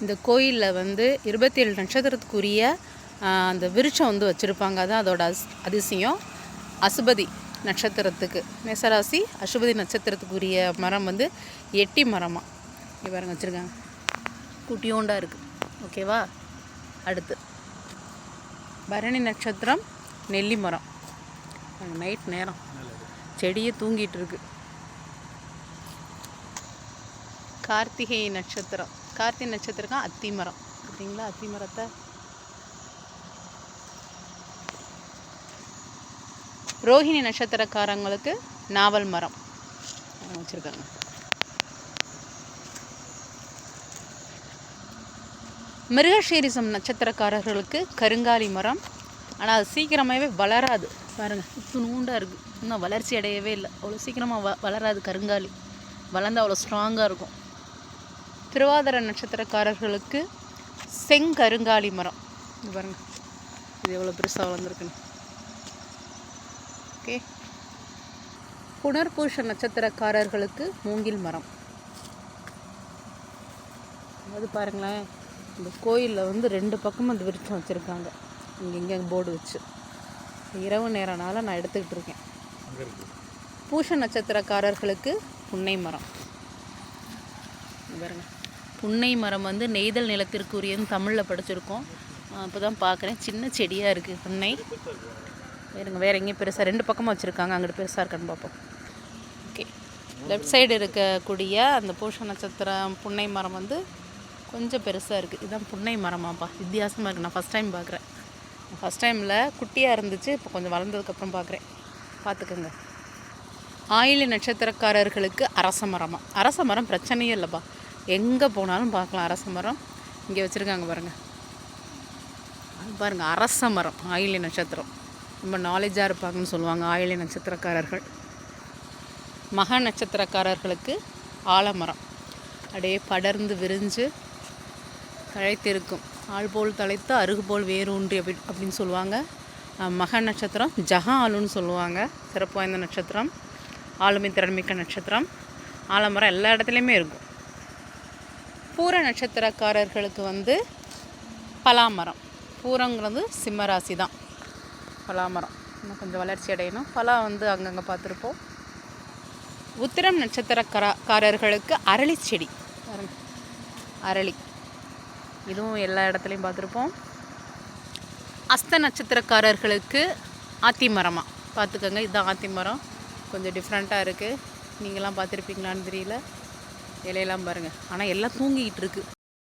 இந்த கோயிலில் வந்து 27 நட்சத்திரத்துக்குரிய அந்த விருட்சம் வந்து வச்சுருப்பாங்க. அதுதான் அதோட அதிசயம். அசுபதி நட்சத்திரத்துக்கு மேசராசி அசுபதி நட்சத்திரத்துக்குரிய மரம் வந்து எட்டி மரமாக இங்கே பாருங்க வச்சுருக்காங்க. குட்டியோண்டாக இருக்குது. ஓகேவா? அடுத்து பரணி நட்சத்திரம் நெல்லி மரம். நைட் நேரம் செடியை தூங்கிட்டு இருக்கு. கார்த்திகை நட்சத்திரம் அத்தி மரம். பார்த்தீங்களா அத்தி மரத்தை? ரோஹிணி நட்சத்திரக்காரங்களுக்கு நாவல் மரம் வச்சுருக்காங்க. மிருகசீரிசம் நட்சத்திரக்காரர்களுக்கு கருங்காலி மரம். ஆனால் அது சீக்கிரமாகவே வளராது. பாருங்கள், இத்துணூண்டாக இருக்குது. இன்னும் வளர்ச்சி அடையவே இல்லை. அவ்வளோ சீக்கிரமாக வளராது. கருங்காலி வளர்ந்து அவ்வளோ ஸ்ட்ராங்காக இருக்கும். திருவாதிரை நட்சத்திரக்காரர்களுக்கு செங்கருங்காலி மரம். இது பாருங்கள், இது எவ்வளோ பெருசாக வளர்ந்துருக்குன்னு. ஓகே. புனர்பூஷ நட்சத்திரக்காரர்களுக்கு மூங்கில் மரம். அது பாருங்களேன், இந்த கோயிலில் வந்து 2 பக்கமும் அந்த விருட்சம் வச்சுருக்காங்க. இங்கே போர்டு வச்சு. இரவு நேரனால நான் எடுத்துக்கிட்டு இருக்கேன். பூஷ நட்சத்திரக்காரர்களுக்கு புன்னை மரம். பாருங்க, புன்னை மரம் வந்து நெய்தல் நிலத்திற்குரியன்னு தமிழில் படிச்சிருக்கோம். இப்போ தான் பார்க்குறேன். சின்ன செடியாக இருக்குது புன்னை. வேறு எங்கேயும் பெருசாக 2 பக்கமாக வச்சுருக்காங்க. அங்கிட்டு பெருசாக இருக்கான்னு பார்ப்போம். ஓகே. லெஃப்ட் சைடு இருக்கக்கூடிய அந்த பூஷ நட்சத்திரம் புன்னை மரம் வந்து கொஞ்சம் பெருசாக இருக்குது. இதுதான் புன்னை மரமாப்பா. வித்தியாசமாக இருக்குது. நான் ஃபஸ்ட் டைம் பார்க்குறேன். ஃபஸ்ட் டைமில் குட்டியாக இருந்துச்சு. இப்போ கொஞ்சம் வளர்ந்ததுக்கப்புறம் பார்க்குறேன். பார்த்துக்கோங்க. ஆயிலி நட்சத்திரக்காரர்களுக்கு அரச மரமாக. அரச மரம் பிரச்சனையே இல்லைப்பா. எங்கே போனாலும் பார்க்கலாம் அரச மரம். இங்கே வச்சுருக்காங்க பாருங்கள். பாருங்கள், அரச மரம். ஆயிலி நட்சத்திரம் ரொம்ப நாலேஜாக இருப்பாங்கன்னு சொல்லுவாங்க ஆயிலி நட்சத்திரக்காரர்கள். மக நட்சத்திரக்காரர்களுக்கு ஆலமரம். அப்படியே படர்ந்து விரிஞ்சு தழைத்திருக்கும். ஆள் போல் தலைத்து அருகு போல் வேரூன்றி அப்படின்னு சொல்லுவாங்க. மக நட்சத்திரம் ஜஹ ஆளுன்னு சொல்லுவாங்க. சிறப்பு வாய்ந்த நட்சத்திரம், ஆளுமை திறன்மிக்க நட்சத்திரம். ஆலமரம் எல்லா இடத்துலையுமே இருக்கும். பூர நட்சத்திரக்காரர்களுக்கு வந்து பலாமரம். பூரங்கிறது சிம்மராசி தான். பலாமரம் இன்னும் கொஞ்சம் வளர்ச்சி அடையணும். பலா வந்து அங்கங்கே பார்த்துருப்போம். உத்திரம் நட்சத்திரக்காரர்களுக்கு அரளி செடி. அரளி இதுவும் எல்லா இடத்துலையும் பார்த்துருப்போம். அஸ்த நட்சத்திரக்காரர்களுக்கு ஆத்தி மரமாக. பார்த்துக்கோங்க, இதுதான் ஆத்தி மரம். கொஞ்சம் டிஃப்ரெண்ட்டாக இருக்குது. நீங்களாம் பார்த்துருப்பீங்களான்னு தெரியல. இலையெல்லாம் பாருங்கள். ஆனால் எல்லாம் தூங்கிக்கிட்டு இருக்குது.